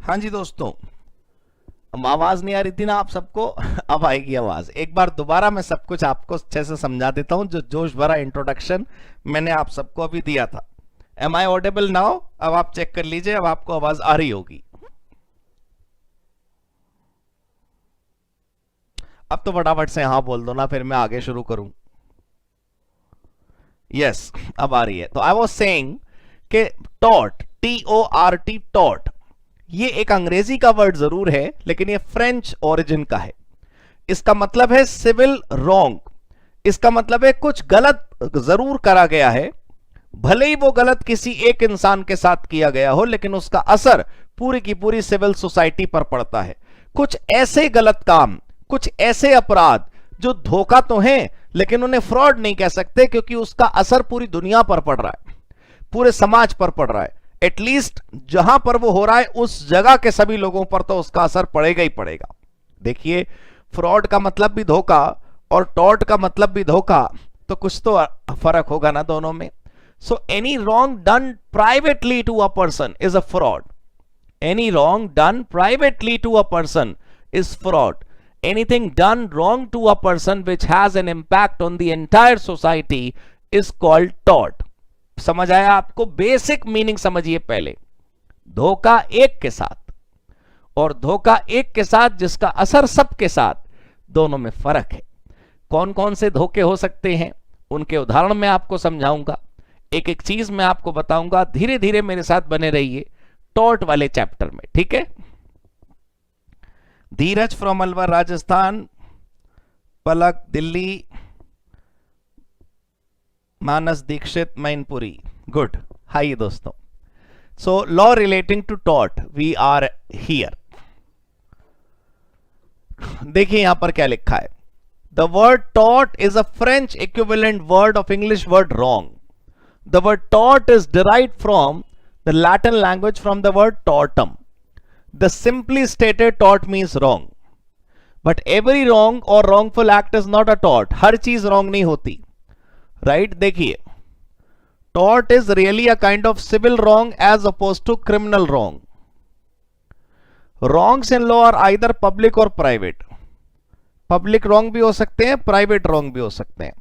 हाँ जी दोस्तों, आवाज नहीं आ रही थी ना आप सबको? अब आएगी आवाज। एक बार दोबारा मैं सब कुछ आपको अच्छे से समझा देता हूं, जो जोश भरा इंट्रोडक्शन मैंने आप सबको अभी दिया था। Am I audible now? अब आप चेक कर लीजिए, अब आपको आवाज आ रही होगी। अब तो फटाफट से हाँ बोल दो ना, फिर मैं आगे शुरू करूं। यस, अब आ रही है। तो आई वॉज सेइंग कि टॉट, TORT, टॉट, ये एक अंग्रेजी का वर्ड जरूर है, लेकिन ये फ्रेंच ओरिजिन का है। इसका मतलब है सिविल रॉन्ग। इसका मतलब है कुछ गलत जरूर करा गया है, भले ही वो गलत किसी एक इंसान के साथ किया गया हो, लेकिन उसका असर पूरी की पूरी सिविल सोसाइटी पर पड़ता है। कुछ ऐसे गलत काम, कुछ ऐसे अपराध जो धोखा तो है, लेकिन उन्हें फ्रॉड नहीं कह सकते, क्योंकि उसका असर पूरी दुनिया पर पड़ रहा है, पूरे समाज पर पड़ रहा है। एटलीस्ट जहां पर वो हो रहा है उस जगह के सभी लोगों पर तो उसका असर पड़ेगा ही पड़ेगा। देखिए, फ्रॉड का मतलब भी धोखा और टॉट का मतलब भी धोखा, तो कुछ तो फर्क होगा ना दोनों में। So any wrong done privately to a person is a fraud. Any wrong done privately to a person is fraud. Anything done wrong to a person which has an impact on the entire society is called tort. समझ आया आपको? Basic meaning समझिए पहले। धोखा एक के साथ और धोखा एक के साथ जिसका असर सबके साथ, दोनों में फर्क है। कौन कौन से धोखे हो सकते हैं उनके उदाहरण मैं आपको समझाऊंगा, एक एक चीज मैं आपको बताऊंगा। धीरे धीरे मेरे साथ बने रहिए टॉर्ट वाले चैप्टर में, ठीक है? Dheeraj from Alwar Rajasthan, Palak Delhi, Manas Dikshit Mainpuri, good. Hi दोस्तों, so law relating to tort we are here. देखिए यहां पर क्या लिखा है। The word tort is a French equivalent word of English word wrong. The word tort is derived from the Latin language from the word tortum. The simply stated tort means wrong, but every wrong or wrongful act is not a tort. हर चीज wrong नहीं होती, right? देखिए, tort is really a kind of civil wrong as opposed to criminal wrong. Wrongs in law are either public or private. Public wrong भी हो सकते हैं, private wrong भी हो सकते हैं.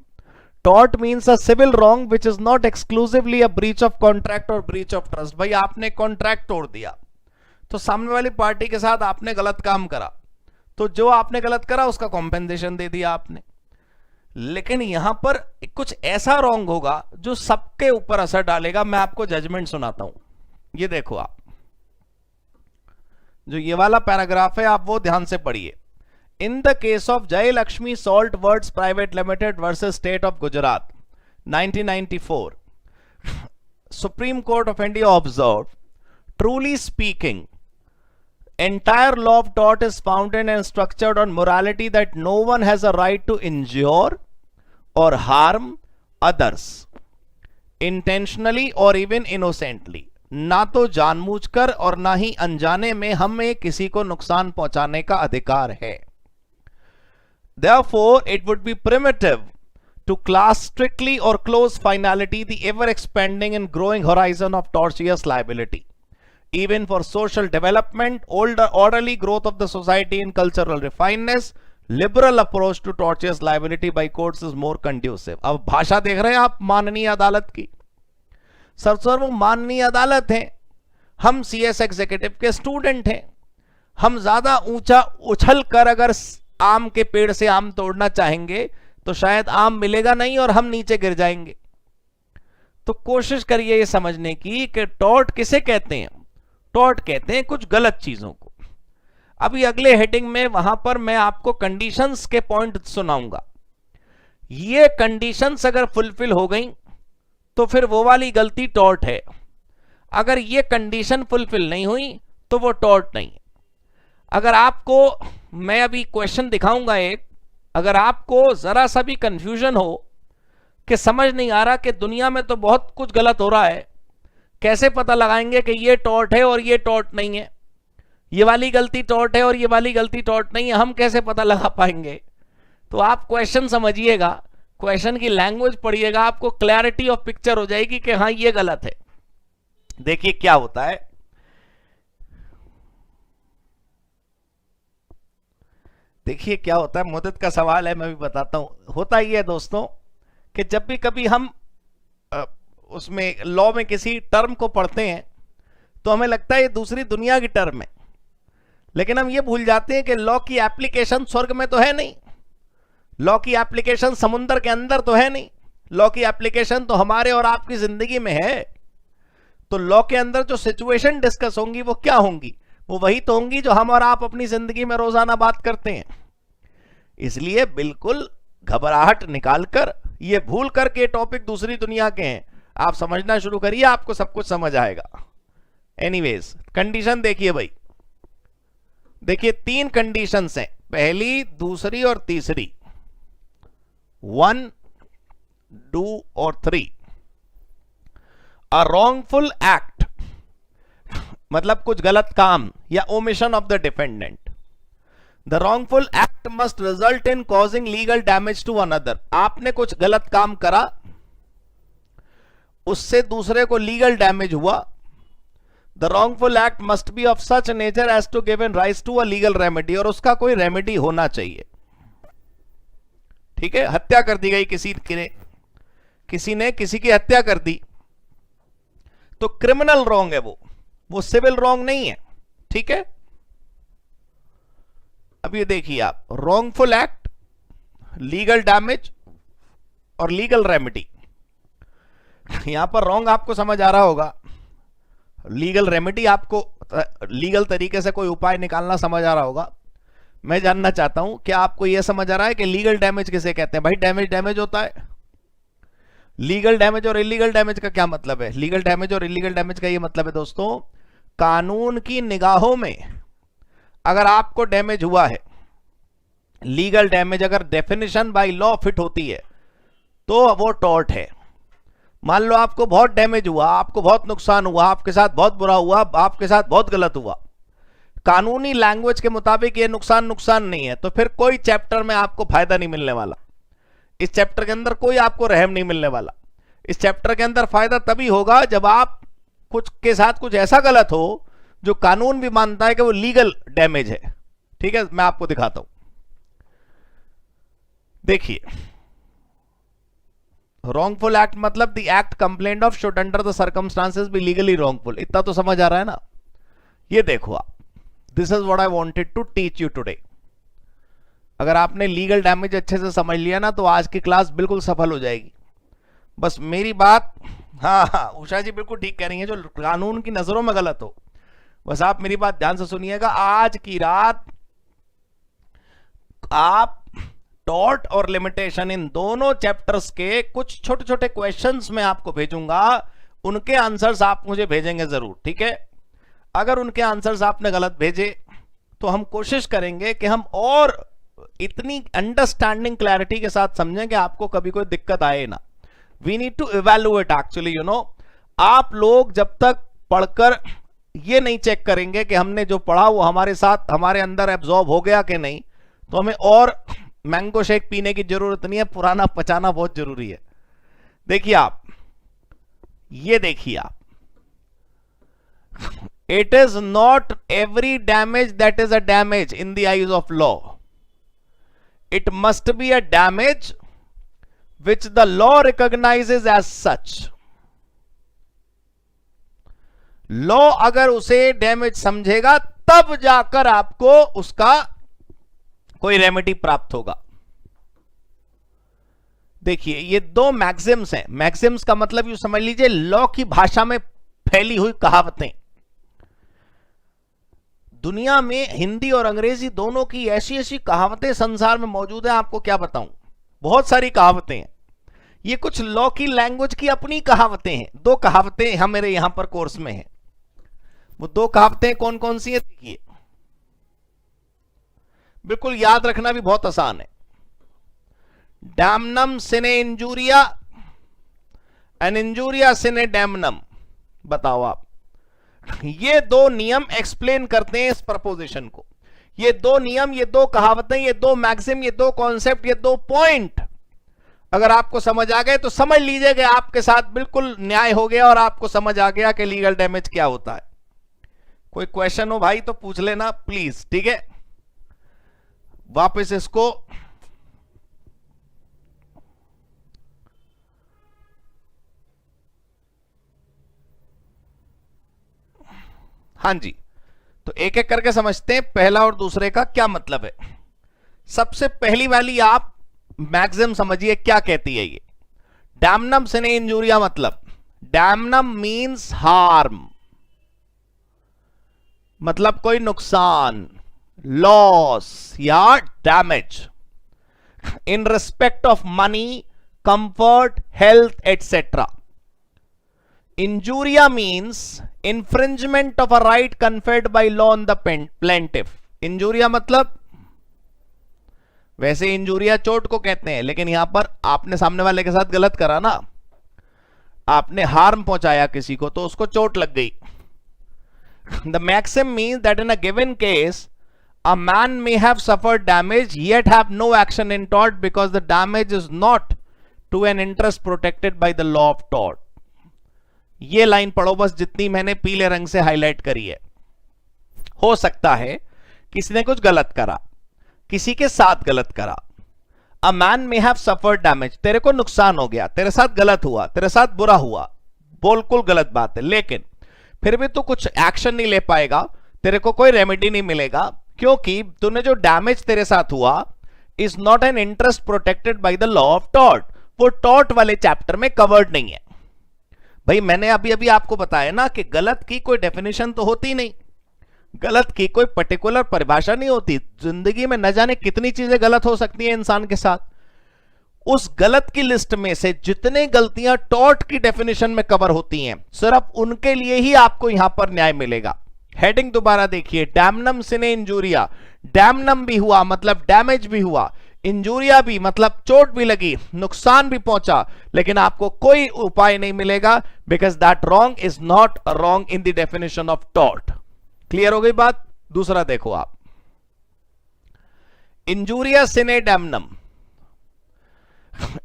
Tort means a civil wrong which is not exclusively a breach of contract or breach of trust. भाई आपने contract तोड़ दिया, तो सामने वाली पार्टी के साथ आपने गलत काम करा, तो जो आपने गलत करा उसका कॉम्पेंसेशन दे दिया आपने। लेकिन यहां पर कुछ ऐसा रॉन्ग होगा जो सबके ऊपर असर डालेगा। मैं आपको जजमेंट सुनाता हूं, ये देखो आप, जो ये वाला पैराग्राफ है आप वो ध्यान से पढ़िए। In the case of Jayalakshmi salt works private limited versus state of Gujarat 1994, supreme court of India observe, truly speaking, entire law of tort is founded and structured on morality that no one has a right to injure or harm others intentionally or even innocently. ना तो जानबूझकर और ना ही अनजाने में हमें किसी को नुकसान पहुंचाने का अधिकार है। Therefore, it would be primitive to class strictly or close finality the ever expanding and growing horizon of tortious liability. Even for social development, orderly growth of the society and cultural refinedness, liberal approach to tortious liability by courts is more conducive. अब भाषा देख रहे हैं आप माननीय अदालत की। Sir वो माननीय अदालत है, हम CS एग्जीक्यूटिव के स्टूडेंट हैं। हम ज्यादा ऊंचा उछल कर अगर आम के पेड़ से आम तोड़ना चाहेंगे तो शायद आम मिलेगा नहीं और हम नीचे गिर जाएंगे। तो कोशिश करिए ये समझने की कि टॉर्ट किसे कहते हैं। टॉर्ट कहते हैं कुछ गलत चीजों को। अभी अगले हेडिंग में वहां पर मैं आपको कंडीशंस के पॉइंट सुनाऊंगा। ये कंडीशंस अगर फुलफिल हो गई तो फिर वो वाली गलती टॉर्ट है। अगर ये कंडीशन फुलफिल नहीं हुई तो वो टॉर्ट नहीं है। अगर आपको मैं अभी क्वेश्चन दिखाऊंगा एक, अगर आपको जरा सा भी कंफ्यूजन हो कि समझ नहीं आ रहा कि दुनिया में तो बहुत कुछ गलत हो रहा है, कैसे पता लगाएंगे कि ये टॉर्ट है और ये टॉर्ट नहीं है, ये वाली गलती टॉर्ट है और ये वाली गलती टॉर्ट नहीं है, हम कैसे पता लगा पाएंगे? तो आप क्वेश्चन समझिएगा, क्वेश्चन की लैंग्वेज पढ़िएगा, आपको क्लैरिटी ऑफ पिक्चर हो जाएगी कि हाँ ये गलत है। देखिए क्या होता है, देखिए क्या होता है, मुद्दत का सवाल है, मैं भी बताता हूं। होता ही है दोस्तों कि जब भी कभी हम उसमें लॉ में किसी टर्म को पढ़ते हैं तो हमें लगता है ये दूसरी दुनिया की टर्म है, लेकिन हम ये भूल जाते हैं कि लॉ की एप्लीकेशन स्वर्ग में तो है नहीं, लॉ की एप्लीकेशन समुद्र के अंदर तो है नहीं, लॉ की एप्लीकेशन तो हमारे और आपकी जिंदगी में है। तो लॉ के अंदर जो सिचुएशन डिस्कस होंगी वो क्या होंगी? वो वही तो होंगी जो हम और आप अपनी जिंदगी में रोजाना बात करते हैं। इसलिए बिल्कुल घबराहट निकालकर, ये भूल करके टॉपिक दूसरी दुनिया के हैं, आप समझना शुरू करिए, आपको सब कुछ समझ आएगा। एनीवेज, कंडीशन देखिए भाई, देखिए 3 कंडीशंस हैं, पहली, दूसरी और तीसरी, 1, 2 और 3। अ रॉन्गफुल एक्ट मतलब कुछ गलत काम या omission of the defendant. The wrongful act must result in causing legal damage to another. आपने कुछ गलत काम करा, उससे दूसरे को लीगल डैमेज हुआ। The wrongful act must be of such nature as to given rise to a legal remedy, और उसका कोई रेमेडी होना चाहिए। ठीक है, हत्या कर दी गई किसी ने किसी की हत्या कर दी तो क्रिमिनल रॉन्ग है, वो सिविल रॉन्ग नहीं है। ठीक है, अब ये देखिए आप, रॉन्गफुल एक्ट, लीगल डैमेज और लीगल रेमेडी। यहां पर रॉन्ग आपको समझ आ रहा होगा, लीगल रेमेडी आपको लीगल तरीके से कोई उपाय निकालना समझ आ रहा होगा। मैं जानना चाहता हूं क्या आपको यह समझ आ रहा है कि लीगल डैमेज किसे कहते हैं? भाई डैमेज डैमेज होता है। लीगल डैमेज और इलीगल डैमेज का क्या मतलब है? लीगल डैमेज और इलीगल डैमेज का यह मतलब है दोस्तों, कानून की निगाहों में अगर आपको डैमेज हुआ है, लीगल डैमेज अगर डेफिनेशन बाय लॉ फिट होती है तो वो टॉर्ट है। मान लो आपको बहुत डैमेज हुआ, आपको बहुत नुकसान हुआ, आपके साथ बहुत बुरा हुआ, आपके साथ बहुत गलत हुआ, कानूनी लैंग्वेज के मुताबिक ये नुकसान नहीं है, तो फिर कोई चैप्टर में आपको फायदा नहीं मिलने वाला। इस चैप्टर के अंदर कोई आपको रहम नहीं मिलने वाला। इस चैप्टर के अंदर फायदा तभी होगा जब आप कुछ के साथ कुछ ऐसा गलत हो जो कानून भी मानता है कि वो लीगल डैमेज है। ठीक है, मैं आपको दिखाता हूं। देखिए, रॉन्गफुल एक्ट मतलब the act complained of should under the circumstances be legally wrongful. इतना तो समझ आ रहा है ना? ये देखो आप, this is what I wanted to teach you today. अगर आपने लीगल डैमेज अच्छे से समझ लिया ना तो आज की क्लास बिल्कुल सफल हो जाएगी। बस मेरी बात, हाँ, उषा जी बिल्कुल ठीक कह रही हैं, जो कानून की नजरों में गलत हो, बस आप मेरी बात ध्यान से सुनिएगा। आज की रात आप टॉर्ट और लिमिटेशन इन दोनों चैप्टर्स के कुछ छोटे छोटे क्वेश्चंस मैं आपको भेजूंगा, उनके आंसर्स आप मुझे भेजेंगे जरूर। ठीक है, अगर उनके आंसर्स आपने गलत भेजे तो हम कोशिश करेंगे कि हम और इतनी अंडरस्टैंडिंग क्लैरिटी के साथ समझें कि आपको कभी कोई दिक्कत आए ना। We need to evaluate actually, you know. आप लोग जब तक पढ़कर ये नहीं चेक करेंगे कि हमने जो पढ़ा वो हमारे साथ, हमारे अंदर एब्जॉर्ब हो गया कि नहीं, तो हमें और मैंगो शेक पीने की जरूरत नहीं है, पुराना पचाना बहुत जरूरी है। देखिए आप, ये देखिए आप, it is not every damage that is a damage in the eyes of law. It must be a damage which the law recognises as such. Law अगर उसे डैमेज समझेगा तब जाकर आपको उसका कोई रेमेडी प्राप्त होगा। देखिए, ये 2 मैक्सिम्स हैं। मैक्सिम्स का मतलब यू समझ लीजिए लॉ की भाषा में फैली हुई कहावतें। दुनिया में हिंदी और अंग्रेजी दोनों की ऐसी ऐसी कहावतें संसार में मौजूद हैं, आपको क्या बताऊं, बहुत सारी कहावतें हैं। ये कुछ लॉ की लैंग्वेज की अपनी कहावतें हैं। 2 कहावतें हम मेरे यहां पर कोर्स में हैं। वो 2 कहावतें कौन कौन सी है? देखिए, बिल्कुल याद रखना भी बहुत आसान है। Damnum cine injuria and injuria cine damnum. बताओ आप, ये 2 नियम एक्सप्लेन करते हैं इस प्रपोजिशन को। ये 2 नियम, ये 2 कहावतें, ये 2 मैक्सिम, ये 2 कॉन्सेप्ट, ये 2 पॉइंट अगर आपको समझ आ गए तो समझ लीजिए कि आपके साथ बिल्कुल न्याय हो गया और आपको समझ आ गया कि लीगल डैमेज क्या होता है। कोई क्वेश्चन हो भाई तो पूछ लेना प्लीज। ठीक है, वापस इसको हां जी, तो एक एक करके समझते हैं पहला और दूसरे का क्या मतलब है। सबसे पहली वाली आप मैक्सिमम समझिए क्या कहती है ये। डैमनम सिने इंजूरिया मतलब, डैमनम मींस हार्म, मतलब कोई नुकसान, लॉस या damage in respect of money, comfort, health etcetera. Injuria means infringement of a right conferred by law on the plaintiff. Injuria मतलब, वैसे इंजूरिया चोट को कहते हैं, लेकिन यहां पर आपने सामने वाले के साथ गलत करा ना, आपने हार्म पहुंचाया किसी को तो उसको चोट लग गई। The maxim means that in a given case a man may have suffered damage yet have no action in tort because the damage is not to an interest protected by the law of tort। ये line पढ़ो बस, जितनी मैंने पीले रंग से highlight करी है। हो सकता है किसी ने कुछ गलत करा, किसी के साथ गलत करा। A man may have suffered damage, तेरे को नुकसान हो गया, तेरे साथ गलत हुआ, तेरे साथ बुरा हुआ, बिल्कुल गलत बात है, लेकिन फिर भी तू कुछ एक्शन नहीं ले पाएगा, तेरे को कोई रेमेडी नहीं मिलेगा, क्योंकि तूने जो डैमेज तेरे साथ हुआ is not an interest protected by the law of tort. वो टॉर्ट वाले चैप्टर में कवर्ड नहीं है। भाई मैंने अभी अभी आपको बताया ना कि गलत की कोई डेफिनेशन तो होती नहीं, गलत की कोई पर्टिकुलर परिभाषा नहीं होती। जिंदगी में न जाने कितनी चीजें गलत हो सकती हैं इंसान के साथ। उस गलत की लिस्ट में से जितने गलतियां टॉर्ट की डेफिनेशन में कवर होती हैं, सिर्फ उनके लिए ही आपको यहां पर न्याय मिलेगा। हेडिंग दोबारा देखिए, डैमनम सिने इंजूरिया। डैमनम भी हुआ मतलब डैमेज भी हुआ, इंजूरिया भी मतलब चोट भी लगी, नुकसान भी पहुंचा, लेकिन आपको कोई उपाय नहीं मिलेगा, because that wrong is not wrong in the definition of tort. Clear हो गई बात। दूसरा देखो आप, injuria cine damnum,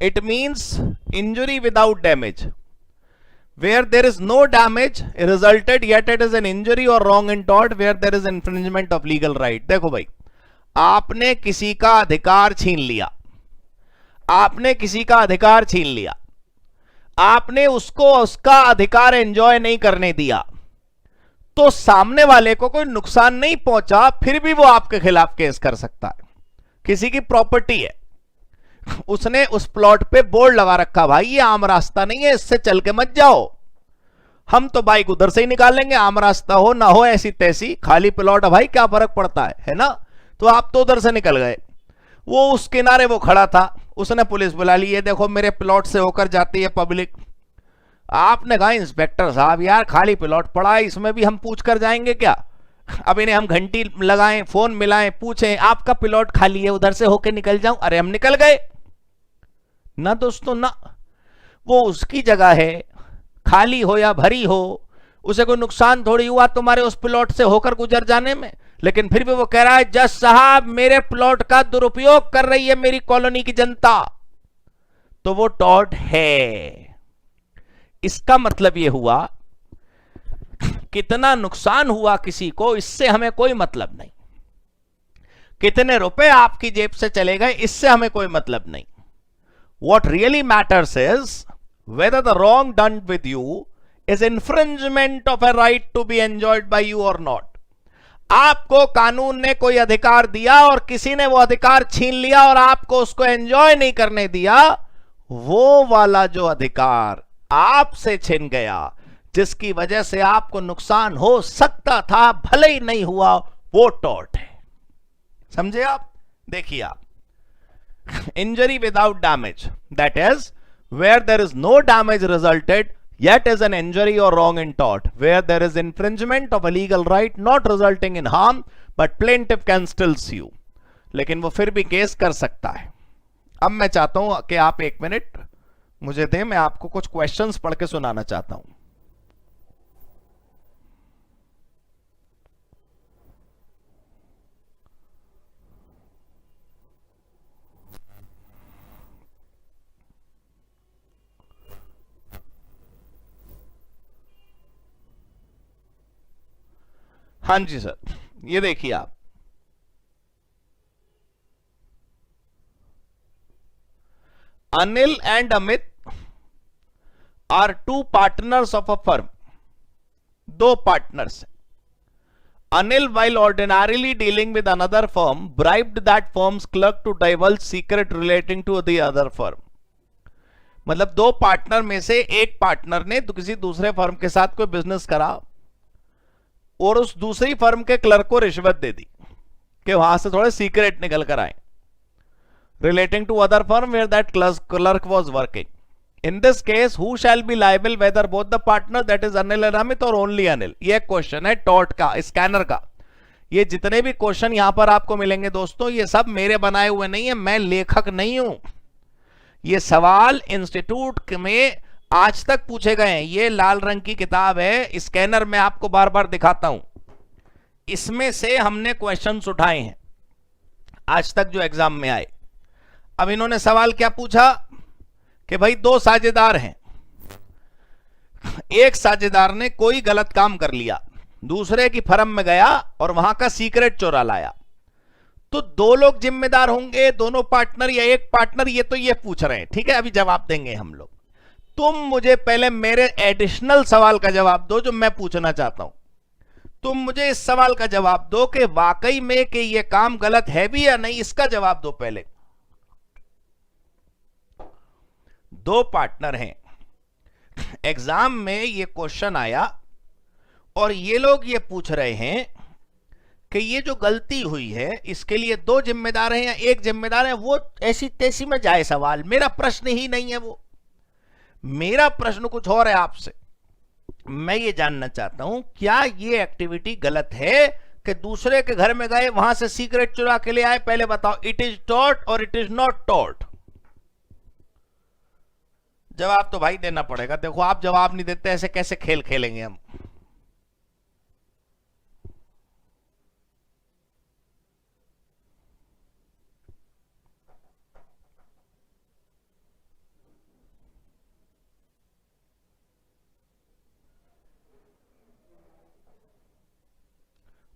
it means injury without damage. Where there is no damage resulted yet it is an injury or wrong in tort where there is infringement of legal right। देखो भाई, आपने किसी का अधिकार छीन लिया, आपने किसी का अधिकार छीन लिया, आपने उसको उसका अधिकार एंजॉय नहीं करने दिया, तो सामने वाले को कोई नुकसान नहीं पहुंचा, फिर भी वो आपके खिलाफ केस कर सकता है। किसी की प्रॉपर्टी है, उसने उस प्लॉट पे बोर्ड लगा रखा, भाई ये आम रास्ता नहीं है, इससे चल के मत जाओ, हम तो बाइक उधर से ही निकाल लेंगे, आम रास्ता हो ना हो ऐसी तैसी, खाली प्लॉट है भाई, क्या फर्क पड़ता है ना। तो आप तो उधर से निकल गए, वो उस किनारे वो खड़ा था, उसने पुलिस बुला ली, ये देखो मेरे प्लॉट से होकर जाती है पब्लिक। आपने कहा इंस्पेक्टर साहब यार खाली प्लॉट पड़ा है, इसमें भी हम पूछ कर जाएंगे क्या? अब इन्हें हम घंटी लगाएं, फोन मिलाएं, पूछें आपका प्लॉट खाली है उधर से होकर निकल जाऊं? अरे हम निकल गए ना दोस्तों ना। वो उसकी जगह है, खाली हो या भरी हो, उसे कोई नुकसान थोड़ी हुआ तुम्हारे उस प्लॉट से होकर गुजर जाने में, लेकिन फिर भी वो कह रहा है जज साहब मेरे प्लॉट का दुरुपयोग कर रही है मेरी कॉलोनी की जनता, तो वो टॉर्ट है। इसका मतलब ये हुआ कितना नुकसान हुआ किसी को, इससे हमें कोई मतलब नहीं, कितने रुपए आपकी जेब से चले गए इससे हमें कोई मतलब नहीं। What really matters is whether the wrong done with you is infringement of a right to be enjoyed by you or not। आपको कानून ने कोई अधिकार दिया और किसी ने वो अधिकार छीन लिया और आपको उसको एंजॉय नहीं करने दिया, वो वाला जो अधिकार आपसे छिन गया, जिसकी वजह से आपको नुकसान हो सकता था भले ही नहीं हुआ, वो टॉर्ट है। समझे आप? देखिए आप, injury without damage, that is where there is no damage resulted yet is an injury or wrong in tort where there is infringement of a legal right not resulting in harm but plaintiff can still sue। लेकिन वो फिर भी case कर सकता है। अब मैं चाहता हूं कि आप एक मिनट मुझे दें, मैं आपको कुछ क्वेश्चंस पढ़ के सुनाना चाहता हूं। हाँ जी सर, ये देखिए आप, Anil and Amit are two partners of a firm. दो पार्टनर्स हैं. Anil, while ordinarily dealing with another firm, bribed that firm's clerk to divulge secret relating to the other firm. मतलब दो पार्टनर में से एक पार्टनर ने तो किसी दूसरे फर्म के साथ कोई बिजनेस करा और उस दूसरी फर्म के क्लर्क को रिश्वत दे दी कि वहां से थोड़े सीक्रेट निकल कर आए, relating to other firm where that clerk was working. In this case, who shall be liable, whether both the partner, that is Anil and Amit, or only Anil? ये क्वेश्चन है टॉट का, scanner का. ये जितने भी question यहां पर आपको मिलेंगे दोस्तों, ये सब मेरे बनाए हुए नहीं है, मैं लेखक नहीं हूं. ये सवाल इंस्टीट्यूट में आज तक पूछे गए हैं. ये लाल रंग की किताब है, स्कैनर में आपको बार बार दिखाता हूं. इसमें से हमने क्वेश्चंस उठाए हैं आज तक जो एग्जाम में आए. अब इन्होंने सवाल क्या पूछा कि भाई दो साझेदार हैं, एक साझेदार ने कोई गलत काम कर लिया, दूसरे की फर्म में गया और वहां का सीक्रेट चोरा लाया, तो दो लोग जिम्मेदार होंगे, दोनों पार्टनर या एक पार्टनर? ये तो ये पूछ रहे हैं. ठीक है, अभी जवाब देंगे हम लोग. तुम मुझे पहले मेरे एडिशनल सवाल का जवाब दो जो मैं पूछना चाहता हूं. तुम मुझे इस सवाल का जवाब दो कि वाकई में कि ये काम गलत है भी या नहीं, इसका जवाब दो पहले. दो पार्टनर हैं, एग्जाम में ये क्वेश्चन आया और ये लोग ये पूछ रहे हैं कि ये जो गलती हुई है इसके लिए दो जिम्मेदार हैं या एक जिम्मेदार है. वो ऐसी तैसी में जाए सवाल, मेरा प्रश्न ही नहीं है वो. मेरा प्रश्न कुछ और है आपसे. मैं ये जानना चाहता हूं क्या ये एक्टिविटी गलत है कि दूसरे के घर में गए, वहां से सीक्रेट चुरा के ले आए? पहले बताओ, इट इज टॉट और इट इज नॉट टॉट? जवाब तो भाई देना पड़ेगा. देखो आप जवाब नहीं देते, ऐसे कैसे खेल खेलेंगे हम?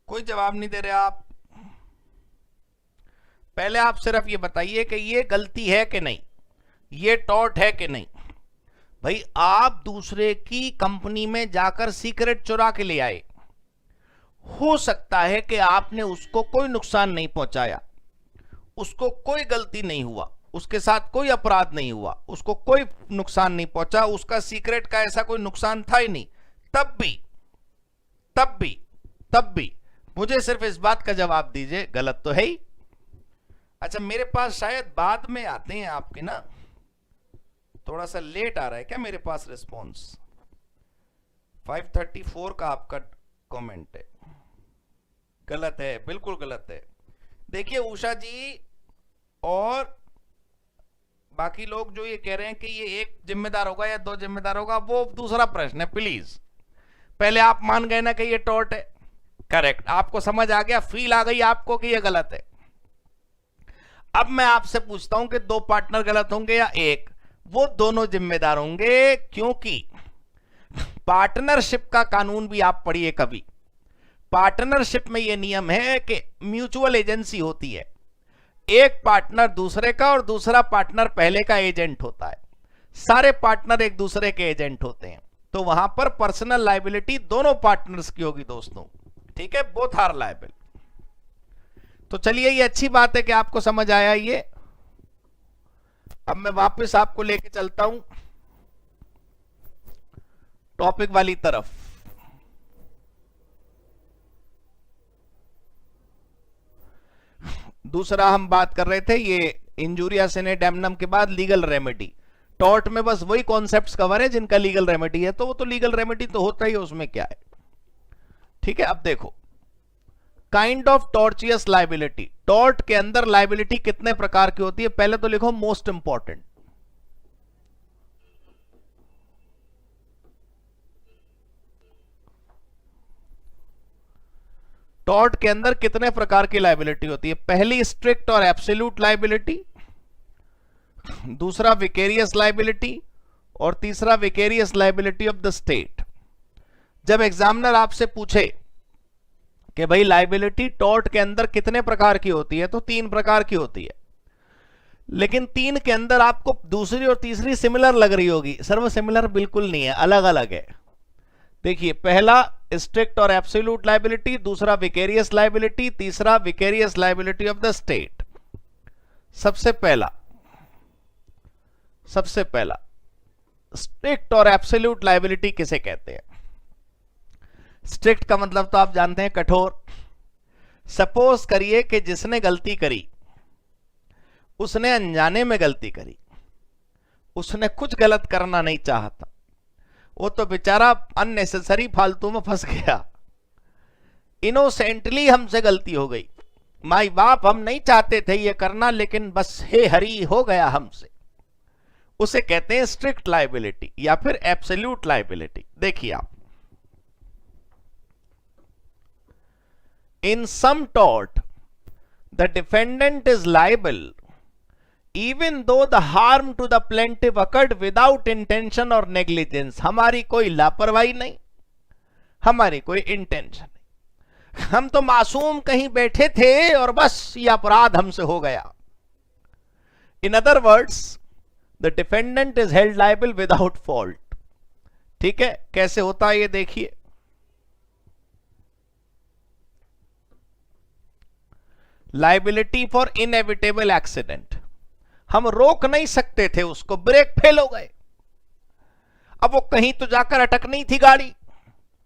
कोई जवाब नहीं दे रहे आप. पहले आप सिर्फ ये बताइए कि ये गलती है कि नहीं, ये टॉट है कि नहीं. भाई आप दूसरे की कंपनी में जाकर सीक्रेट चुरा के ले आए, हो सकता है कि आपने उसको कोई नुकसान नहीं पहुंचाया, उसको कोई गलती नहीं हुआ, उसके साथ कोई अपराध नहीं हुआ, उसको कोई नुकसान नहीं पहुंचा, उसका सीक्रेट का ऐसा कोई नुकसान था ही नहीं. तब भी मुझे सिर्फ इस बात का जवाब दीजिए, गलत तो है ही. अच्छा, मेरे पास शायद बाद में आते हैं आपके ना, थोड़ा सा लेट आ रहा है क्या मेरे पास रिस्पॉन्स? 534 का आपका कमेंट है. गलत है, बिल्कुल गलत है. देखिए उषा जी और बाकी लोग जो ये कह रहे हैं कि ये एक जिम्मेदार होगा या दो जिम्मेदार होगा, वो दूसरा प्रश्न है. प्लीज पहले आप मान गए ना कि ये टॉट है. करेक्ट, आपको समझ आ गया, फील आ गई आपको कि ये गलत है. अब मैं आपसे पूछता हूं कि दो पार्टनर गलत होंगे या एक? वो दोनों जिम्मेदार होंगे, क्योंकि पार्टनरशिप का कानून भी आप पढ़िए कभी. पार्टनरशिप में यह नियम है कि म्यूचुअल एजेंसी होती है. एक पार्टनर दूसरे का और दूसरा पार्टनर पहले का एजेंट होता है. सारे पार्टनर एक दूसरे के एजेंट होते हैं, तो वहां पर पर्सनल लायबिलिटी दोनों पार्टनर्स की होगी दोस्तों. ठीक है, बोथ आर लायबल. तो चलिए, ये अच्छी बात है कि आपको समझ आया ये. अब मैं वापस आपको लेके चलता हूं टॉपिक वाली तरफ. दूसरा हम बात कर रहे थे ये इंजुरिया सिने डैमनम के बाद लीगल रेमेडी. टॉर्ट में बस वही कॉन्सेप्ट्स कवर है जिनका लीगल रेमेडी है, तो वो तो लीगल रेमेडी तो होता ही है, उसमें क्या है. ठीक है, अब देखो काइंड ऑफ टॉर्चियस लाइबिलिटी. टॉर्ट के अंदर लाइबिलिटी कितने प्रकार की होती है? पहले तो लिखो मोस्ट इंपॉर्टेंट. टॉर्ट के अंदर कितने प्रकार की लाइबिलिटी होती है? पहली स्ट्रिक्ट और एब्सोल्यूट लाइबिलिटी, दूसरा विकेरियस लाइबिलिटी और तीसरा vicarious liability of the state. जब एग्जामिनर आपसे पूछे कि भाई लाइबिलिटी टॉर्ट के अंदर कितने प्रकार की होती है, तो तीन प्रकार की होती है. लेकिन तीन के अंदर आपको दूसरी और तीसरी सिमिलर लग रही होगी, सर वो सिमिलर बिल्कुल नहीं है, अलग अलग है। देखिए, पहला स्ट्रिक्ट और एब्सोल्यूट लायबिलिटी, दूसरा विकेरियस लायबिलिटी, तीसरा vicarious liability of the state. सबसे पहला स्ट्रिक्ट और एब्सोल्यूट लायबिलिटी किसे कहते हैं? स्ट्रिक्ट का मतलब तो आप जानते हैं, कठोर। सपोज करिए कि जिसने गलती करी उसने अनजाने में गलती करी, उसने कुछ गलत करना नहीं चाहता, वो तो बेचारा अननेसेसरी फालतू में फंस गया। इनोसेंटली हमसे गलती हो गई, माई बाप हम नहीं चाहते थे ये करना, लेकिन बस हे हरी हो गया हमसे। उसे कहते हैं स्ट्रिक्ट लायबिलिटी या फिर एब्सोल्यूट लायबिलिटी। देखिए आप, in some tort the defendant is liable even though the harm to the plaintiff occurred without intention or negligence। हमारी कोई लापरवाही नहीं, हमारी कोई इंटेंशन नहीं, हम तो मासूम कहीं बैठे थे और बस ये अपराध हमसे हो गया। In other words, the defendant is held liable without fault. ठीक है, कैसे होता है ये देखिए। लायबिलिटी फॉर इनएविटेबल एक्सीडेंट, हम रोक नहीं सकते थे उसको, ब्रेक फेल हो गए। अब वो कहीं तो जाकर अटकनी थी गाड़ी,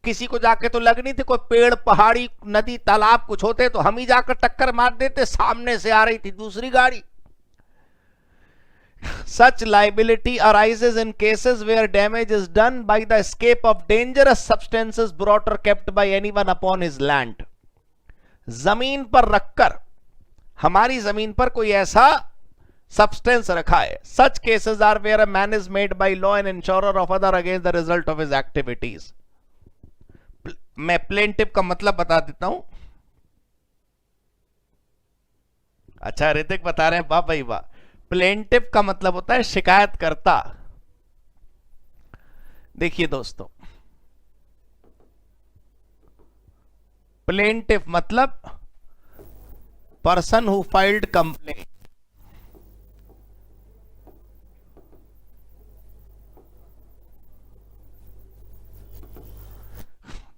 किसी को जाके तो लगनी थी, कोई पेड़ पहाड़ी नदी तालाब कुछ होते तो हम ही जाकर टक्कर मार देते, सामने से आ रही थी दूसरी गाड़ी। Such liability arises in cases where damage is done by the escape of dangerous substances brought or kept by anyone upon his land। जमीन पर रखकर, हमारी जमीन पर कोई ऐसा सब्सटेंस रखा है। Such cases are where a man is made by law an insurer of other against the result of his activities। मैं प्लेंटिव का मतलब बता देता हूं। अच्छा, ऋतिक बता रहे हैं, वाह भाई वाह। प्लेंटिव का मतलब होता है शिकायतकर्ता। देखिए दोस्तों, प्लेंटिव मतलब पर्सन हु फाइल्ड कंप्लेंट।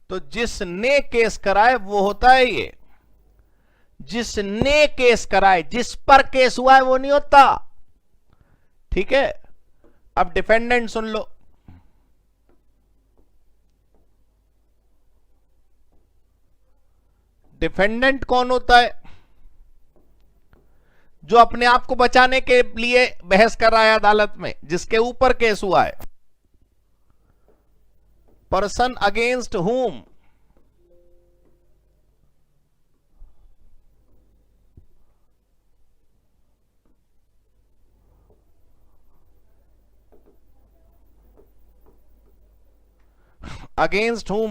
तो जिसने केस कराए वो होता है ये, जिसने केस कराए, जिस पर केस हुआ है वो नहीं होता। ठीक है, अब डिफेंडेंट सुन लो। डिफेंडेंट कौन होता है? जो अपने आप को बचाने के लिए बहस कर रहा है अदालत में, जिसके ऊपर केस हुआ है। Person against whom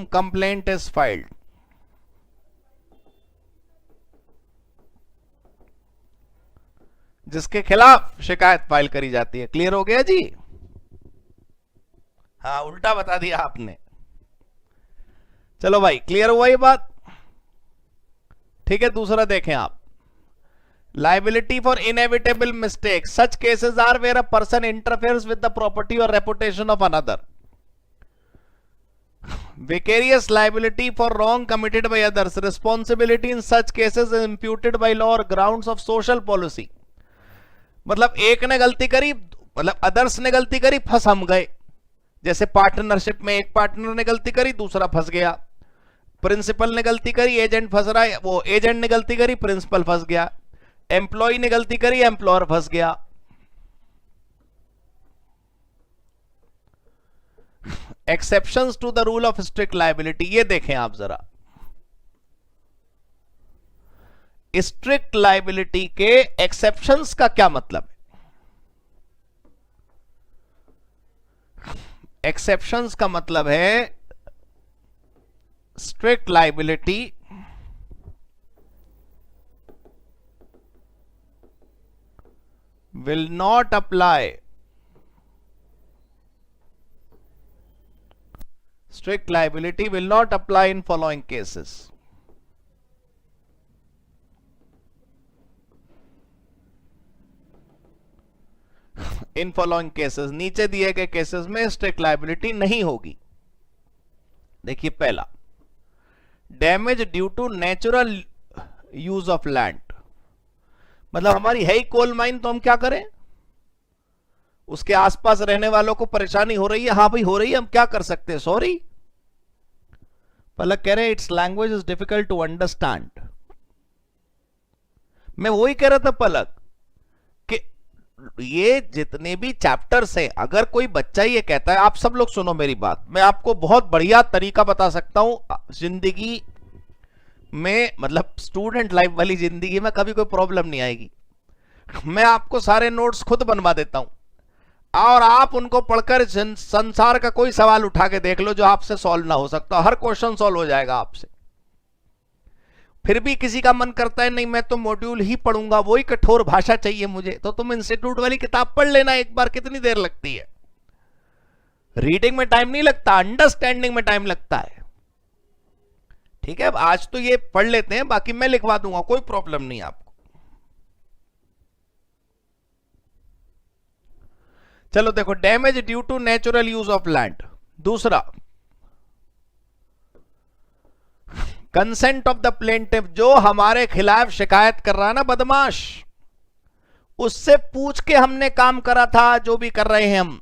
complaint is filed। जिसके खिलाफ शिकायत फाइल करी जाती है। क्लियर हो गया जी? हाँ, उल्टा बता दिया आपने। चलो भाई, क्लियर हुआ ये बात? ठीक है, दूसरा देखें आप। Liability for inevitable mistake, such cases are where a person interferes with the property और reputation of another. Vicarious liability for wrong committed by others, responsibility in such cases is imputed by law और grounds of social policy. मतलब एक ने गलती करी, मतलब others ने गलती करी, फंस हम गए। जैसे पार्टनरशिप में एक पार्टनर ने गलती करी, दूसरा फंस गया। प्रिंसिपल ने गलती करी, एजेंट फंस रहा है, वो एजेंट ने गलती करी, प्रिंसिपल फंस गया। एम्प्लॉय ने गलती करी, एम्प्लॉयर फंस गया। Exceptions to the rule of strict liability, ये देखें आप जरा। स्ट्रिक्ट लायबिलिटी के एक्सेप्शंस का क्या मतलब है? एक्सेप्शंस का मतलब है strict liability will not apply, strict liability will not apply in following cases। In following cases, नीचे दिए गए केसेस में स्ट्रिक्ट लायबिलिटी नहीं होगी। देखिए पहला, damage due to natural use of land, मतलब हमारी है ही कोल माइन, तो हम क्या करें, उसके आसपास रहने वालों को परेशानी हो रही है, हाँ भाई हो रही है, हम क्या कर सकते हैं, सॉरी। पलक कह रहे it's language is difficult to understand. मैं वही कह रहा था पलक कि ये जितने भी चैप्टर्स हैं, अगर कोई बच्चा ये कहता है, आप सब लोग सुनो मेरी बात, मैं आपको बहुत बढ़िया तरीका बता सकता हूं जिंदगी में, मतलब स्टूडेंट लाइफ वाली जिंदगी में कभी कोई प्रॉब्लम नहीं आएगी। मैं आपको सारे नोट्स खुद बनवा देता हूं और आप उनको पढ़कर संसार का कोई सवाल उठा के देख लो जो आपसे सॉल्व ना हो सकता, हर क्वेश्चन सॉल्व हो जाएगा आपसे। फिर भी किसी का मन करता है नहीं मैं तो मॉड्यूल ही पढ़ूंगा, वही कठोर भाषा चाहिए मुझे, तो तुम इंस्टीट्यूट वाली किताब पढ़ लेना एक बार, कितनी देर लगती है, रीडिंग में टाइम नहीं लगता, अंडरस्टैंडिंग में टाइम लगता है। ठीक है, अब आज तो ये पढ़ लेते हैं, बाकी मैं लिखवा दूंगा, कोई प्रॉब्लम नहीं आपको। चलो देखो, damage due to natural use of land. दूसरा, कंसेंट ऑफ द प्लेंटिफ, जो हमारे खिलाफ शिकायत कर रहा है ना बदमाश, उससे पूछ के हमने काम करा था, जो भी कर रहे हैं हम,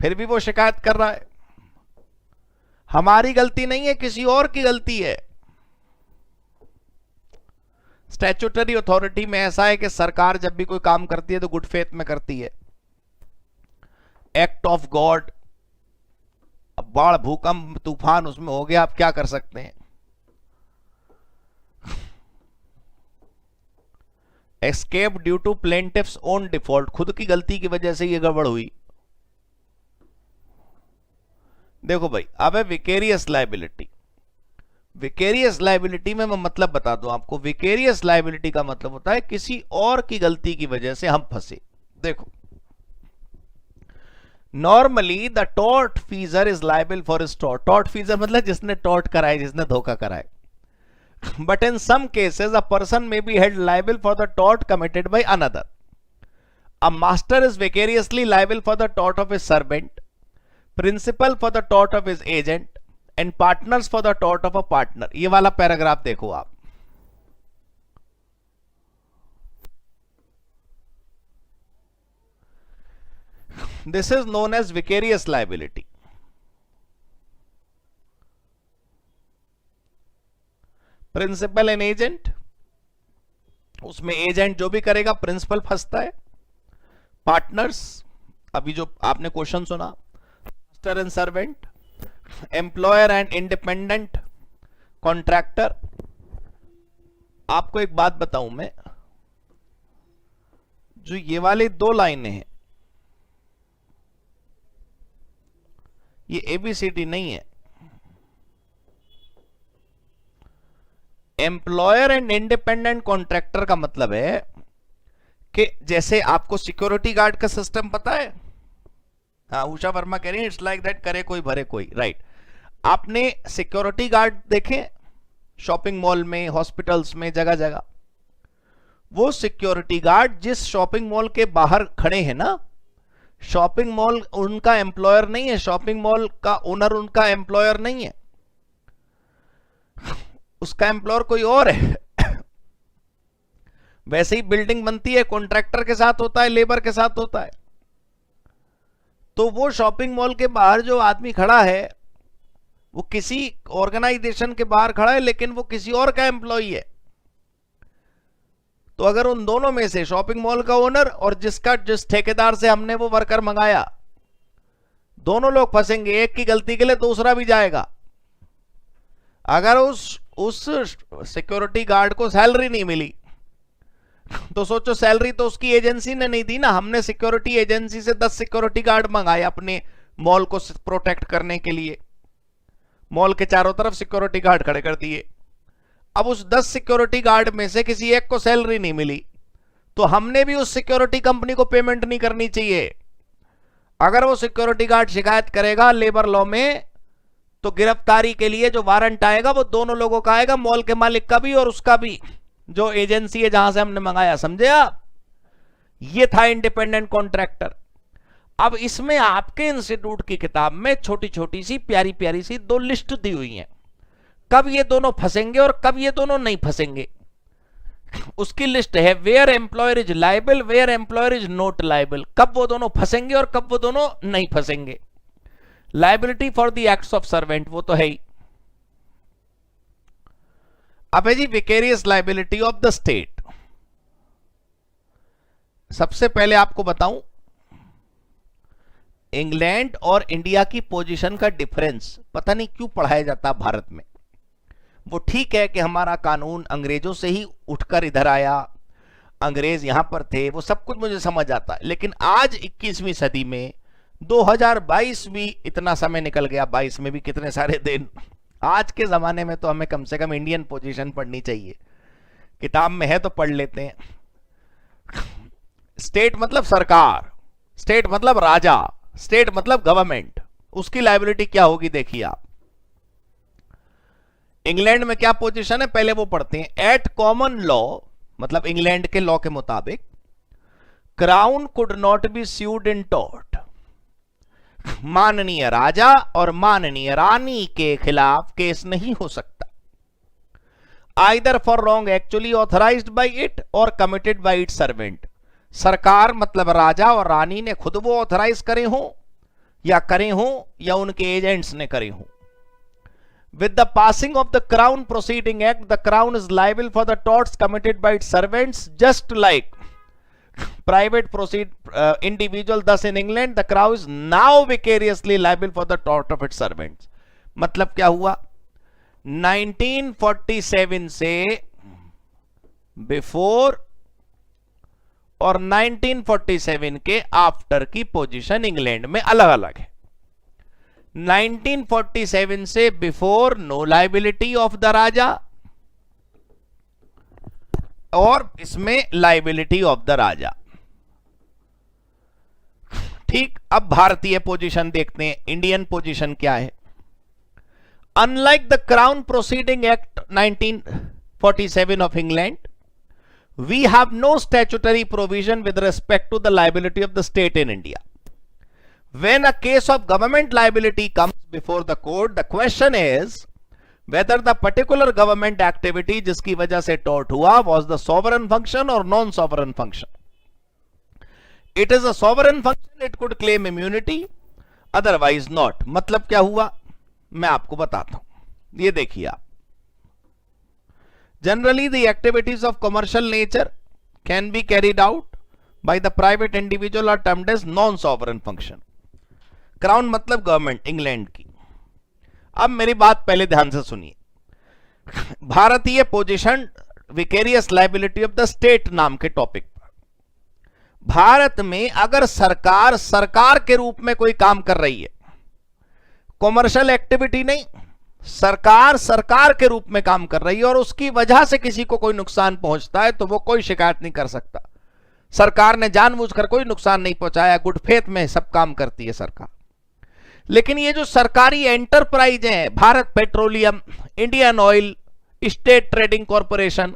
फिर भी वो शिकायत कर रहा है, हमारी गलती नहीं है, किसी और की गलती है। स्टैट्यूटरी अथॉरिटी में ऐसा है कि सरकार जब भी कोई काम करती है तो गुड फेथ में करती है, एक्ट ऑफ गॉड। अब बाढ़ भूकंप तूफान उसमें हो गया, आप क्या कर सकते हैं। Escape due to plaintiff's own default, खुद की गलती की वजह से ये गड़बड़ हुई। देखो भाई, अब है विकेरियस लायबिलिटी। विकेरियस लायबिलिटी में मैं मतलब बता दूं आपको, विकेरियस लायबिलिटी का मतलब होता है किसी और की गलती की वजह से हम फंसे। देखो, normally the tort feasor is liable for his tort, tort feasor मतलब जिसने टॉर्ट कराए, जिसने धोखा कराए। But in some cases a person may be held liable for the tort committed by another. A master is vicariously liable for the tort of his servant, principal for the tort of his agent and partners for the tort of a partner. ये वाला paragraph देखो आप, this is known as vicarious liability. Principal and agent, उसमें agent जो भी करेगा principal फंसता है। Partners, अभी जो आपने क्वेश्चन सुना, master and servant, employer and independent contractor. आपको एक बात बताऊं मैं, जो ये वाली दो लाइनें हैं, ये एबीसीडी नहीं है। एम्प्लॉयर एंड इंडिपेंडेंट कॉन्ट्रैक्टर का मतलब है कि जैसे आपको सिक्योरिटी गार्ड का सिस्टम पता है, हाँ उषा वर्मा कह रही है इट्स लाइक दैट, करे कोई भरे कोई, राइट। आपने सिक्योरिटी गार्ड देखे शॉपिंग मॉल में, हॉस्पिटल्स में, जगह जगह। वो सिक्योरिटी गार्ड जिस शॉपिंग मॉल के बाहर खड़े हैं ना, शॉपिंग मॉल उनका एम्प्लॉयर नहीं है, शॉपिंग मॉल का ओनर उनका एम्प्लॉयर नहीं है, उसका एम्प्लॉयर कोई और है। वैसे ही बिल्डिंग बनती है, कॉन्ट्रैक्टर के साथ होता है, लेबर के साथ होता है। तो वो शॉपिंग मॉल के बाहर जो आदमी खड़ा है, वो किसी ऑर्गेनाइजेशन के बाहर खड़ा है, लेकिन वो किसी और का एम्प्लॉई है। तो अगर उन दोनों में से शॉपिंग मॉल का ओनर और जिस ठेकेदार से हमने वो वर्कर मंगाया, दोनों लोग फंसेंगे, एक की गलती के लिए दूसरा भी जाएगा। अगर उस सिक्योरिटी गार्ड को सैलरी नहीं मिली, तो सोचो सैलरी तो उसकी एजेंसी ने नहीं दी ना, हमने सिक्योरिटी एजेंसी से 10 सिक्योरिटी गार्ड मंगाए अपने मॉल को प्रोटेक्ट करने के लिए, मॉल के चारों तरफ सिक्योरिटी गार्ड खड़े कर दिए। अब उस 10 सिक्योरिटी गार्ड में से किसी एक को सैलरी नहीं मिली, तो हमने भी उस सिक्योरिटी कंपनी को पेमेंट नहीं करनी चाहिए। अगर वो सिक्योरिटी गार्ड शिकायत करेगा लेबर लॉ में, तो गिरफ्तारी के लिए जो वारंट आएगा वो दोनों लोगों का आएगा, मॉल के मालिक का भी और उसका भी, जो एजेंसी है जहां से हमने मंगाया। समझे आप? ये था इंडिपेंडेंट कॉन्ट्रैक्टर। अब इसमें आपके इंस्टीट्यूट की किताब में छोटी छोटी सी प्यारी प्यारी सी दो लिस्ट दी हुई हैं, कब ये दोनों फंसेंगे और कब ये दोनों नहीं फंसेंगे। उसकी लिस्ट है where employer is liable, where employer is not liable, कब वो दोनों फंसेंगे और कब वो दोनों नहीं फंसेंगे। Liability for the acts of servant वो तो है ही। अब है जी vicarious liability of the state. सबसे पहले आपको बताऊं, इंग्लैंड और इंडिया की पोजीशन का डिफरेंस पता नहीं क्यों पढ़ाया जाता भारत में। वो ठीक है कि हमारा कानून अंग्रेजों से ही उठकर इधर आया, अंग्रेज यहां पर थे, वो सब कुछ मुझे समझ आता है, लेकिन आज 21वीं सदी में 2022 भी इतना समय निकल गया, 22 में भी कितने सारे दिन। आज के जमाने में तो हमें कम से कम इंडियन पोजीशन पढ़नी चाहिए, किताब में है तो पढ़ लेते हैं। स्टेट मतलब सरकार, स्टेट मतलब राजा, स्टेट मतलब गवर्नमेंट, उसकी लायबिलिटी क्या होगी देखिए आप। इंग्लैंड में क्या पोजीशन है पहले वो पढ़ते हैं। एट कॉमन लॉ मतलब इंग्लैंड के लॉ के मुताबिक crown could not be sued in tort, माननीय राजा और माननीय रानी के खिलाफ केस नहीं हो सकता, either for wrong actually authorised bye it और कमिटेड बाय इट सर्वेंट। सरकार मतलब राजा और रानी ने खुद वो ऑथराइज करे हो या उनके एजेंट्स ने करे हो। With the passing of the Crown Proceeding Act, the Crown is liable for the torts committed by its servants, just like private individual. Thus, in England, the Crown is now vicariously liable for the tort of its servants. मतलब क्या हुआ, 1947 से before और 1947 के after की position England में अलग अलग है। 1947 से before no liability of the Raja, और इसमें लाइबिलिटी ऑफ द राजा। ठीक, अब भारतीय पोजीशन देखते हैं, इंडियन पोजीशन क्या है। Unlike the crown proceeding act 1947 of England, we have no statutory provision with respect to the liability of the state in India. When a case of government liability comes before the court, the question is whether the particular government activity जिसकी वजह से tort हुआ was the sovereign function or non-sovereign function. It is a sovereign function, it could claim immunity, otherwise not. मतलब क्या हुआ मैं आपको बताता हूं, ये देखिए आप। Generally the activities of commercial nature can be carried out by the private individual are termed as non-sovereign function. Crown मतलब गवर्नमेंट इंग्लैंड की। अब मेरी बात पहले ध्यान से सुनिए, भारतीय position vicarious liability of the state नाम के टॉपिक पर। भारत में अगर सरकार के रूप में कोई काम कर रही है, कॉमर्शियल एक्टिविटी नहीं, सरकार के रूप में काम कर रही है और उसकी वजह से किसी को कोई नुकसान पहुंचता है तो वो कोई शिकायत नहीं कर सकता। सरकार ने जानबूझकर कोई नुकसान नहीं पहुंचाया, गुड फेथ में सब काम करती है सरकार। लेकिन ये जो सरकारी एंटरप्राइज हैं, Bharat petroleum, Indian oil, state trading corporation,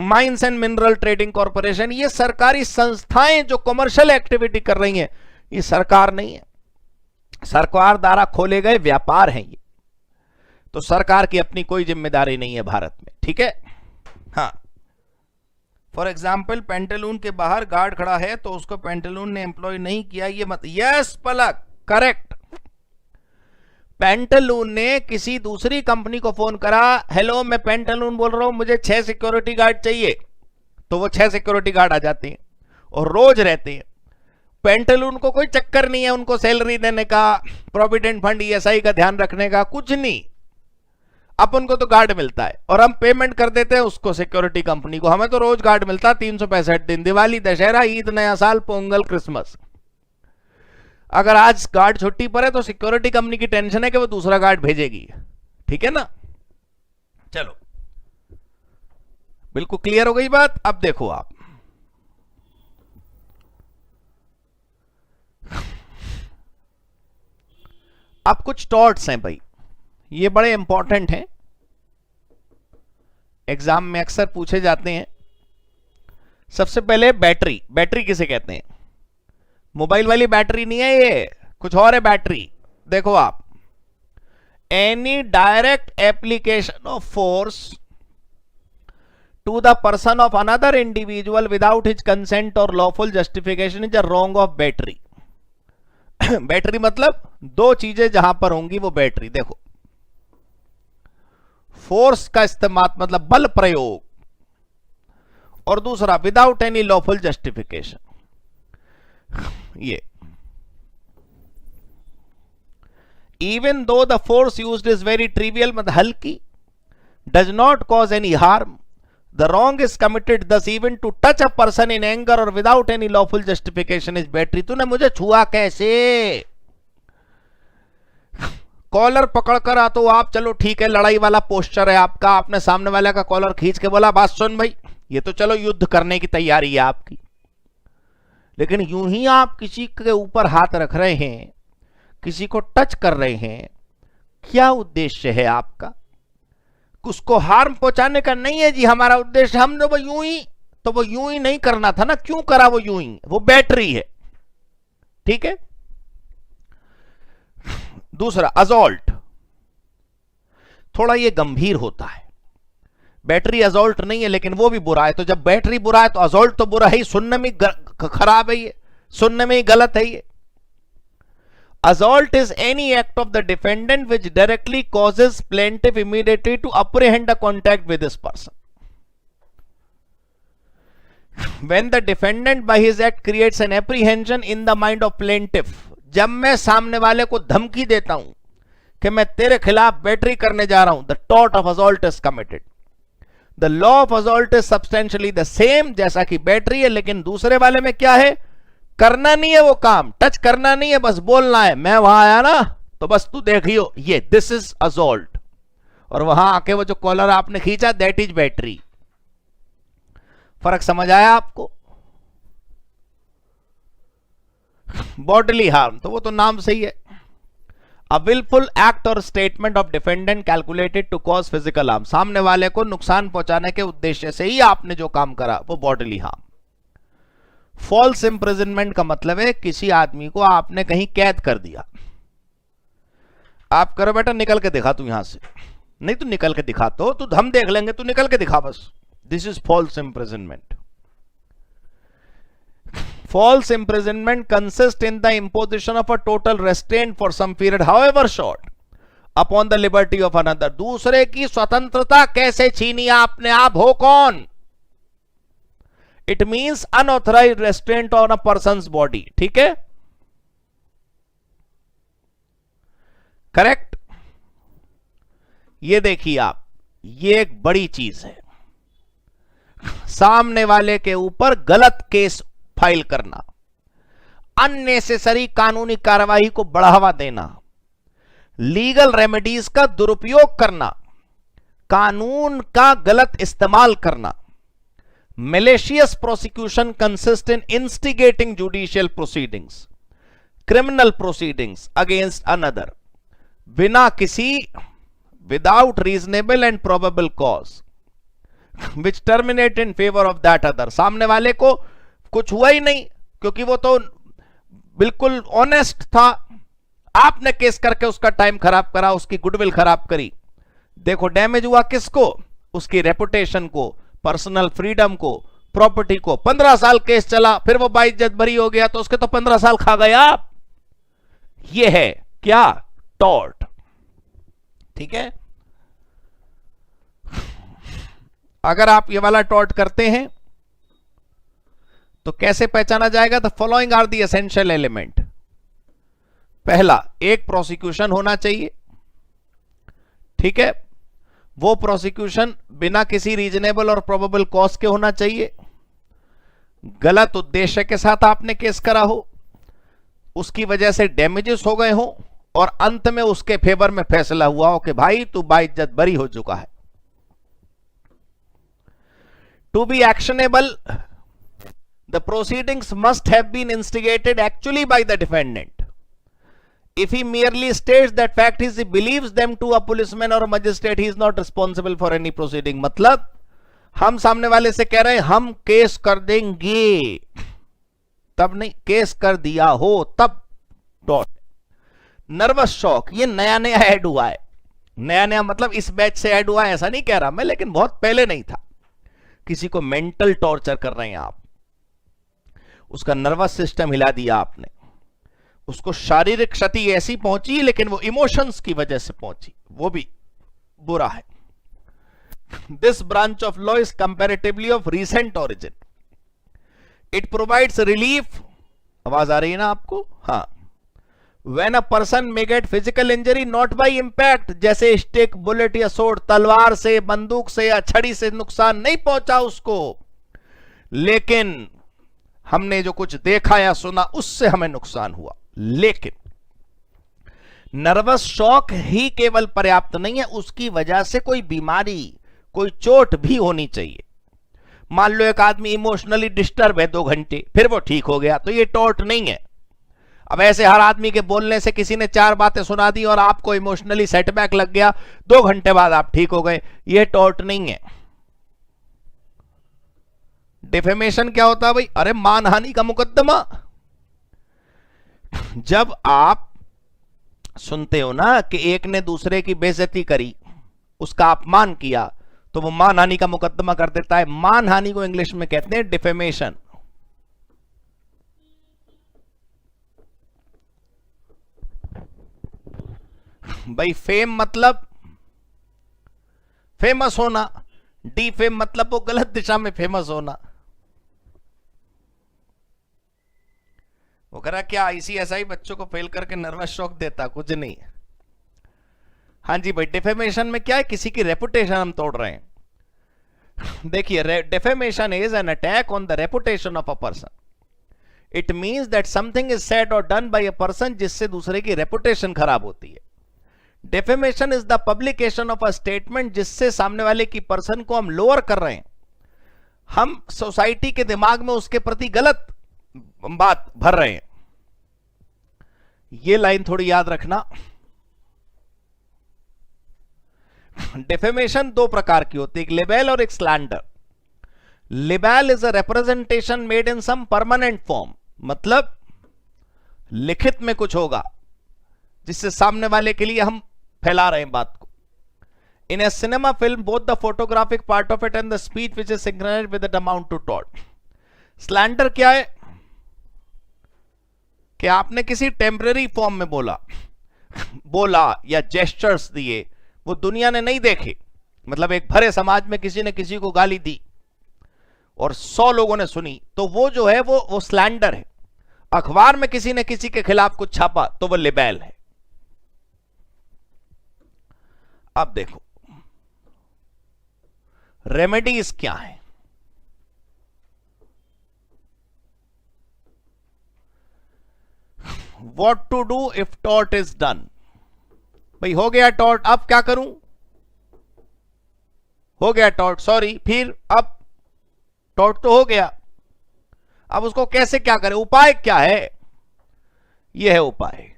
mines and mineral trading corporation, ये सरकारी संस्थाएं जो कमर्शियल एक्टिविटी कर रही हैं, ये सरकार नहीं है, सरकार द्वारा खोले गए व्यापार हैं ये। तो सरकार की अपनी कोई जिम्मेदारी नहीं है भारत में, ठीक है। हाँ, फॉर एग्जाम्पल पेंटालून के बाहर गार्ड खड़ा है तो उसको पेंटालून ने एम्प्लॉय नहीं किया, ये मत। यस पलक, करेक्ट। पेंटालून ने किसी दूसरी कंपनी को फोन करा, हेलो मैं पेंटालून बोल रहा हूं, मुझे 6 सिक्योरिटी गार्ड चाहिए, तो वो 6 सिक्योरिटी गार्ड आ जाते हैं और रोज रहते हैं। पेंटालून को कोई चक्कर नहीं है उनको सैलरी देने का, प्रोविडेंट फंड ईएसआई का ध्यान रखने का, कुछ नहीं। अपन को तो गार्ड मिलता है और हम पेमेंट कर देते हैं उसको, सिक्योरिटी कंपनी को। हमें तो रोज गार्ड मिलता है 365 दिन, दिवाली, दशहरा, ईद, नया साल, पोंगल, क्रिसमस। अगर आज गार्ड छुट्टी पर है तो सिक्योरिटी कंपनी की टेंशन है कि वो दूसरा गार्ड भेजेगी, ठीक है ना। चलो, बिल्कुल क्लियर हो गई बात। अब देखो आप, अब कुछ टॉर्ट्स हैं भाई, ये बड़े इंपॉर्टेंट हैं, एग्जाम में अक्सर पूछे जाते हैं। सबसे पहले बैटरी, बैटरी किसे कहते हैं? मोबाइल वाली बैटरी नहीं है ये, कुछ और है बैटरी। देखो आप, any direct application of force to the person of another individual without his consent और lawful justification is a wrong of battery. Battery मतलब दो चीजें जहां पर होंगी वो बैटरी। देखो, फोर्स का इस्तेमाल मतलब बल प्रयोग, और दूसरा विदाउट एनी लॉफुल जस्टिफिकेशन। ये even though the force used is very trivial, मतलब हल्की, does not cause any harm, the wrong is committed thus even to touch a person in anger और without any lawful justification is battery. तूने मुझे छुआ कैसे? Collar पकड़कर आ तो आप, चलो ठीक है, लड़ाई वाला पोस्चर है आपका, आपने सामने वाले का कॉलर खींच के बोला बात सुन भाई, ये तो चलो युद्ध करने की तैयारी है आपकी। लेकिन यूं ही आप किसी के ऊपर हाथ रख रहे हैं, किसी को टच कर रहे हैं, क्या उद्देश्य है आपका? उसको हार्म पहुंचाने का नहीं है जी हमारा उद्देश्य। हमने वो यूं ही नहीं करना था ना, क्यों करा वो यूं ही? वो बैटरी है, ठीक है। दूसरा असॉल्ट, थोड़ा ये गंभीर होता है। बैटरी असॉल्ट नहीं है लेकिन वो भी बुरा है, तो जब बैटरी बुरा है तो असॉल्ट तो बुरा है ही, सुनने में खराब है ये, सुनने में ही गलत है ये। Assault is any act of the defendant which directly causes plaintiff immediately to apprehend a contact with this person. When the defendant by his act creates an apprehension in the mind of plaintiff, जब मैं सामने वाले को धमकी देता हूं कि मैं तेरे खिलाफ बैटरी करने जा रहा हूं, the tort of assault is committed. The law of assault is substantially the same, जैसा कि बैटरी है, लेकिन दूसरे वाले में क्या है? करना नहीं है वो काम, टच करना नहीं है, बस बोलना है मैं वहां आया ना तो बस तू देखियो, ये दिस इज असॉल्ट। और वहां आके वो जो कॉलर आपने खींचा, दैट इज बैटरी। फर्क समझ आया आपको? बॉडीली हार्म तो वो तो नाम सही है, अ विलफुल एक्ट और statement of defendant calculated to cause physical harm, सामने वाले को नुकसान पहुंचाने के उद्देश्य से ही आपने जो काम करा वो बॉडीली हार्म। फॉल्स इंप्रिजनमेंट का मतलब है किसी आदमी को आपने कहीं कैद कर दिया, आप करो बेटा निकल के दिखा तू यहां से, नहीं तू निकल के दिखा, तो हम देख लेंगे, तू निकल के दिखा बस, this is false imprisonment. False imprisonment consist in the imposition of a total restraint for some period however short upon the liberty of another. दूसरे की स्वतंत्रता कैसे छीनी आपने? आप हो कौन? It means unauthorised restraint on a person's body, ठीक है, करेक्ट। ये देखिए आप, ये एक बड़ी चीज है, सामने वाले के ऊपर गलत केस फाइल करना, अननेसेसरी कानूनी कार्रवाई को बढ़ावा देना, लीगल रेमेडीज का दुरुपयोग करना, कानून का गलत इस्तेमाल करना। Malicious prosecution consists in instigating judicial proceedings, criminal proceedings against another, बिना किसी, without reasonable and probable cause, which terminate in favor of that other। सामने वाले को कुछ हुआ ही नहीं क्योंकि वो तो बिल्कुल ऑनेस्ट था, आपने केस करके उसका टाइम खराब करा, उसकी गुडविल खराब करी। देखो डैमेज हुआ किसको? उसकी रेपुटेशन को, पर्सनल फ्रीडम को, प्रॉपर्टी को। 15 साल केस चला, फिर वो बाइज्जत बरी हो गया तो उसके तो 15 साल खा गए आप। ये है क्या? टॉर्ट, ठीक है। अगर आप ये वाला टॉर्ट करते हैं तो कैसे पहचाना जाएगा? The following are the essential element. पहला, एक प्रोसिक्यूशन होना चाहिए, ठीक है, वो प्रोसिक्यूशन बिना किसी रीजनेबल और प्रोबेबल कॉज के होना चाहिए, गलत उद्देश्य के साथ आपने केस करा हो, उसकी वजह से डैमेजेस हो गए हो, और अंत में उसके फेवर में फैसला हुआ हो कि भाई तू बाइज्जत बरी हो चुका है। To be actionable, the proceedings must have been instigated actually by the defendant. If he merely states that fact, he believes them to a policeman or a magistrate, he is not responsible for any proceeding। मतलब हम सामने वाले से कह रहे हैं हम case कर देंगे, तब नहीं, केस कर दिया हो तब डॉट। नर्वस शॉक ये नया नया ऐड हुआ है, नया नया मतलब इस बैच से ऐड हुआ है ऐसा नहीं कह रहा मैं, लेकिन बहुत पहले नहीं था। किसी को मेंटल टॉर्चर कर रहे हैं आप, उसका नर्वस सिस्टम हिला दिया आपने, उसको शारीरिक क्षति ऐसी पहुंची लेकिन वो इमोशंस की वजह से पहुंची, वो भी बुरा है। This branch of law is comparatively of recent origin, it provides relief. आवाज आ रही है ना आपको? हाँ। When a person may get physical injury not by impact, जैसे स्टिक, बुलेट या सोड, तलवार से, बंदूक से या छड़ी से नुकसान नहीं पहुंचा उसको, लेकिन हमने जो कुछ देखा या सुना उससे हमें नुकसान हुआ। लेकिन नर्वस शॉक ही केवल पर्याप्त नहीं है, उसकी वजह से कोई बीमारी, कोई चोट भी होनी चाहिए। मान लो एक आदमी इमोशनली डिस्टर्ब है 2 घंटे, फिर वो ठीक हो गया, तो ये टॉर्ट नहीं है। अब ऐसे हर आदमी के बोलने से किसी ने 4 बातें सुना दी और आपको इमोशनली सेटबैक लग गया, 2 घंटे बाद आप ठीक हो गए, यह टॉर्ट नहीं है। डिफेमेशन क्या होता है भाई? अरे मानहानि का मुकदमा। जब आप सुनते हो ना कि एक ने दूसरे की बेइज्जती करी, उसका अपमान किया, तो वो मानहानि का मुकदमा कर देता है। मानहानि को इंग्लिश में कहते हैं डिफेमेशन। भाई फेम मतलब फेमस होना, डी फेम मतलब वो गलत दिशा में फेमस होना। वो कह रहा क्या आईसीएसआई बच्चों को फेल करके नर्वस शॉक देता? कुछ नहीं। हाँ जी भाई, डिफेमेशन में क्या है, किसी की रेपुटेशन हम तोड़ रहे हैं। देखिए, defamation is an attack on the reputation of a person. It means that something is said और डन बाय अ पर्सन जिससे दूसरे की रेपुटेशन खराब होती है। Defamation is the publication of a statement जिससे सामने वाले की पर्सन को हम लोअर कर रहे हैं, हम सोसाइटी के दिमाग में उसके प्रति गलत बात भर रहे हैं। ये लाइन थोड़ी याद रखना। डेफेमेशन 2 प्रकार की होती है, एक लिबेल और एक slander. Libel is a representation made in some permanent form, मतलब लिखित में कुछ होगा जिससे सामने वाले के लिए हम फैला रहे हैं बात को। In a cinema film both the photographic part of it and the speech which is synchronised with the amount to टॉट। स्लैंडर क्या है कि आपने किसी टेम्परेरी फॉर्म में बोला या जेस्चर्स दिए, वो दुनिया ने नहीं देखे। मतलब एक भरे समाज में किसी ने किसी को गाली दी और 100 लोगों ने सुनी, तो वो जो है वो स्लैंडर है। अखबार में किसी ने किसी के खिलाफ कुछ छापा तो वो लिबेल है। अब देखो रेमेडीज क्या है। What to do if tort is done? भाई हो गया टॉर्ट, अब क्या करूं? हो गया टॉर्ट, सॉरी, फिर अब टॉर्ट तो हो गया, अब उसको कैसे क्या करें? उपाय क्या है? यह है उपाय,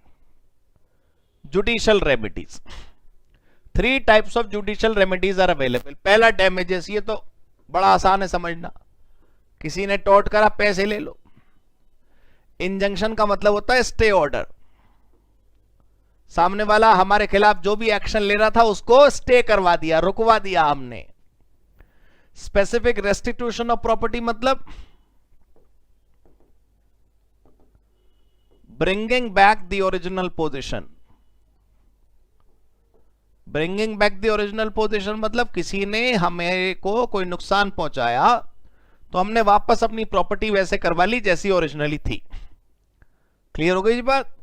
judicial remedies. 3 types of judicial remedies are available. पहला डैमेजेस, ये तो बड़ा आसान है समझना, किसी ने टॉर्ट करा, पैसे ले लो। इंजंक्शन का मतलब होता है स्टे ऑर्डर, सामने वाला हमारे खिलाफ जो भी एक्शन ले रहा था उसको स्टे करवा दिया, रुकवा दिया हमने। स्पेसिफिक रेस्टिट्यूशन ऑफ प्रॉपर्टी मतलब bringing back the original position. Bringing back the original position मतलब किसी ने हमें को कोई नुकसान पहुंचाया तो हमने वापस अपनी प्रॉपर्टी वैसे करवा ली जैसी ओरिजिनली थी। क्लियर हो गई जी बात?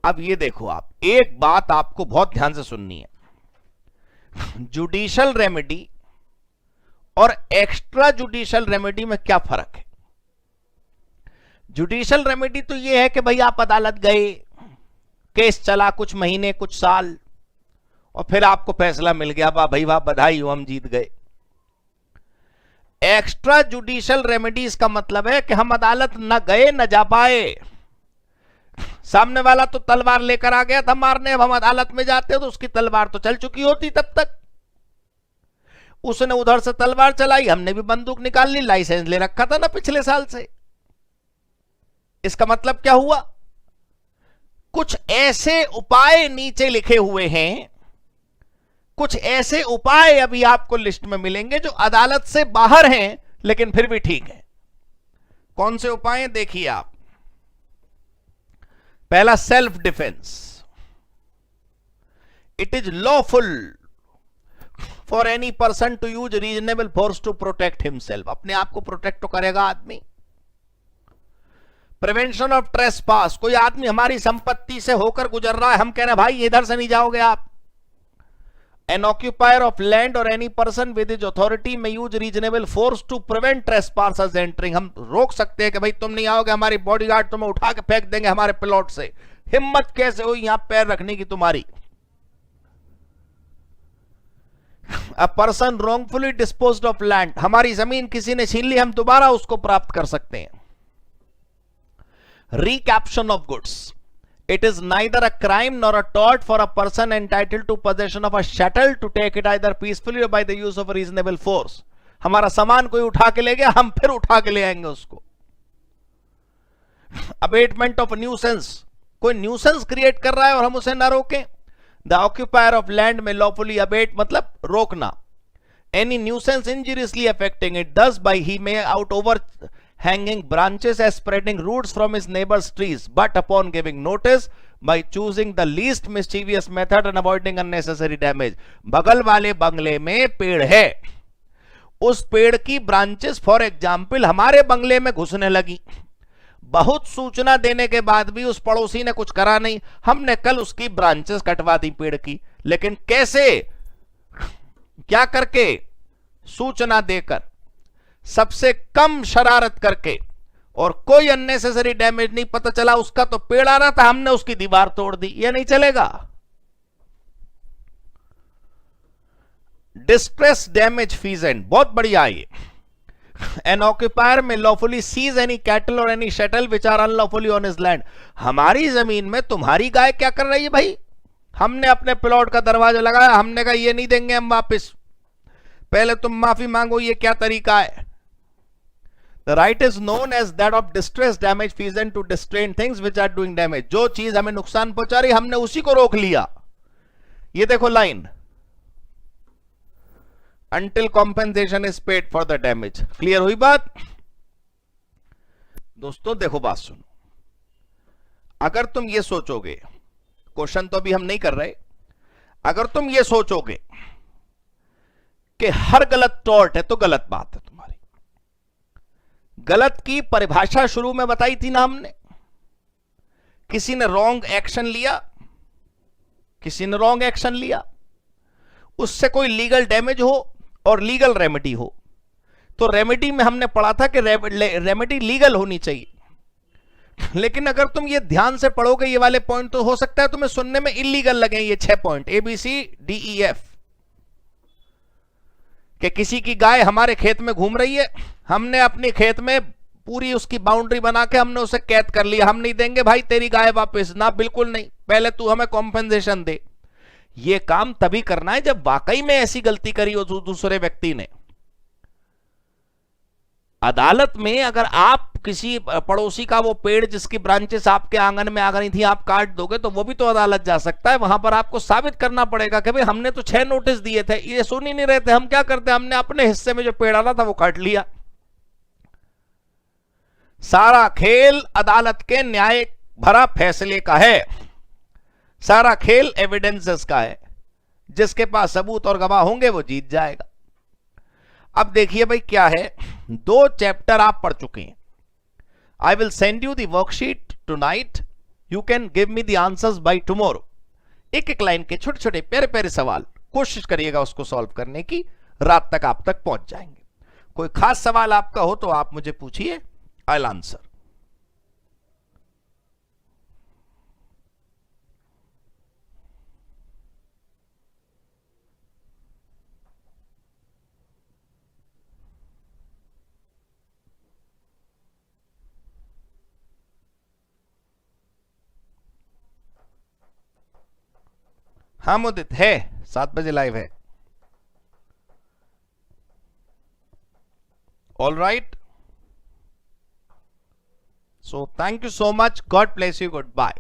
अब ये देखो, आप एक बात आपको बहुत ध्यान से सुननी है। जुडिशियल रेमेडी और एक्स्ट्रा जुडिशियल रेमेडी में क्या फर्क है? जुडिशियल रेमेडी तो ये है कि भाई आप अदालत गए, केस चला कुछ महीने कुछ साल, और फिर आपको फैसला मिल गया, वाह भाई वाह, बधाई हो, हम जीत गए। एक्स्ट्रा जुडिशियल रेमेडीज का मतलब है कि हम अदालत न गए न जा पाए, सामने वाला तो तलवार लेकर आ गया था मारने, अब हम अदालत में जाते हो तो उसकी तलवार तो चल चुकी होती तब तक। उसने उधर से तलवार चलाई, हमने भी बंदूक निकाल ली, लाइसेंस ले रखा था ना पिछले साल से। इसका मतलब क्या हुआ? कुछ ऐसे उपाय नीचे लिखे हुए हैं, कुछ ऐसे उपाय अभी आपको लिस्ट में मिलेंगे जो अदालत से बाहर हैं लेकिन फिर भी ठीक है। कौन से उपाय हैं देखिए आप। पहला, self defence. It is lawful for any person to use reasonable force to protect himself. अपने आप को प्रोटेक्ट तो करेगा आदमी। Prevention of trespass. कोई आदमी हमारी संपत्ति से होकर गुजर रहा है, हम कह रहे हैं भाई इधर से नहीं जाओगे आप। An occupier of land or any person with his authority may use reasonable force to prevent trespassers entering. हम रोक सकते हैं कि भाई तुम नहीं आओगे, हमारी बॉडीगार्ड तुम्हें उठा के फेंक देंगे हमारे प्लॉट से। हिम्मत कैसे हुई यहां पैर रखने की तुम्हारी? A person wrongfully disposed of land. हमारी जमीन किसी ने छीन ली, हम दोबारा उसको प्राप्त कर सकते हैं। Recaption of goods. It is neither a crime nor a tort for a person entitled to possession of a chattel to take it either peacefully or by the use of a reasonable force. हमारा सामान कोई उठा के ले गया, हम फिर उठा के ले आएंगे उसको। Abatement of nuisance. कोई न्यूसेंस क्रिएट कर रहा है और हम उसे ना रोकें। The occupier of land may lawfully abate, मतलब रोकना। Any nuisance injuriously affecting it, thus by he may out over hanging branches as spreading roots from his neighbor's trees, but upon giving notice by choosing the least mischievous method and avoiding unnecessary damage. बगल वाले बंगले में पेड़ है, उस पेड़ की branches for example हमारे बंगले में घुसने लगी। बहुत सूचना देने के बाद भी उस पड़ोसी ने कुछ करा नहीं, हमने कल उसकी ब्रांचेस कटवा दी पेड़ की। लेकिन कैसे? क्या करके? सूचना देकर, सबसे कम शरारत करके, और कोई अननेसेसरी डैमेज नहीं। पता चला उसका तो पेड़ आ रहा था, हमने उसकी दीवार तोड़ दी, यह नहीं चलेगा। डिस्ट्रेस डैमेज फीजेंट, बहुत बढ़िया ये। An occupier may lawfully seize any cattle or any chattel which are unlawfully on his land. हमारी जमीन में तुम्हारी गाय क्या कर रही है भाई? हमने अपने प्लॉट का दरवाजा लगाया, हमने कहा ये नहीं देंगे हम वापस, पहले तुम माफी मांगो। ये क्या तरीका है? The right is known as that of distress damage feasant to distrain things which are doing damage. जो चीज हमें नुकसान पहुंचा रही हमने उसी को रोक लिया। ये देखो line, until compensation is paid for the damage. Clear हुई बात? दोस्तों देखो बात सुनो, अगर तुम ये सोचोगे, क्वेश्चन तो अभी हम नहीं कर रहे, अगर तुम ये सोचोगे कि हर गलत टॉर्ट है तो गलत बात है तुम्हारी। गलत की परिभाषा शुरू में बताई थी ना हमने। किसी ने रॉन्ग एक्शन लिया, किसी ने रॉन्ग एक्शन लिया, उससे कोई लीगल डैमेज हो और लीगल रेमेडी हो, तो रेमेडी में हमने पढ़ा था कि रेमेडी लीगल होनी चाहिए। लेकिन अगर तुम ये ध्यान से पढ़ोगे ये वाले पॉइंट, तो हो सकता है तुम्हें सुनने में इलीगल लगे ये 6 पॉइंट ABCDEF, कि किसी की गाय हमारे खेत में घूम रही है, हमने अपने खेत में पूरी उसकी बाउंड्री बना के हमने उसे कैद कर लिया, हम नहीं देंगे भाई तेरी गाय वापस, ना बिल्कुल नहीं, पहले तू हमें कॉम्पेंसेशन दे। ये काम तभी करना है जब वाकई में ऐसी गलती करी हो दूसरे व्यक्ति ने। अदालत में अगर आप किसी पड़ोसी का वो पेड़ जिसकी ब्रांचेस आपके आंगन में आ गई थी आप काट दोगे, तो वो भी तो अदालत जा सकता है। वहां पर आपको साबित करना पड़ेगा कि भाई हमने तो 6 नोटिस दिए थे, ये सुन ही नहीं रहे थे, हम क्या करते, हमने अपने हिस्से में जो पेड़ आ रहा था वो काट लिया। सारा खेल अदालत के न्याय भरा फैसले का है, सारा खेल एविडेंसेस का है। जिसके पास सबूत और गवाह होंगे वो जीत जाएगा। अब देखिए भाई क्या है, 2 चैप्टर आप पढ़ चुके हैं। I will send you the worksheet tonight, you can give me the answers by tomorrow. एक एक लाइन के छोटे छोटे प्यारे प्यारे सवाल कोशिश करिएगा उसको सॉल्व करने की, रात तक आप तक पहुंच जाएंगे। कोई खास सवाल आपका हो तो आप मुझे पूछिए, आई विल आंसर। हाँ मुदित है, 7 बजे लाइव है। All right. So thank you so much. God bless you. Goodbye.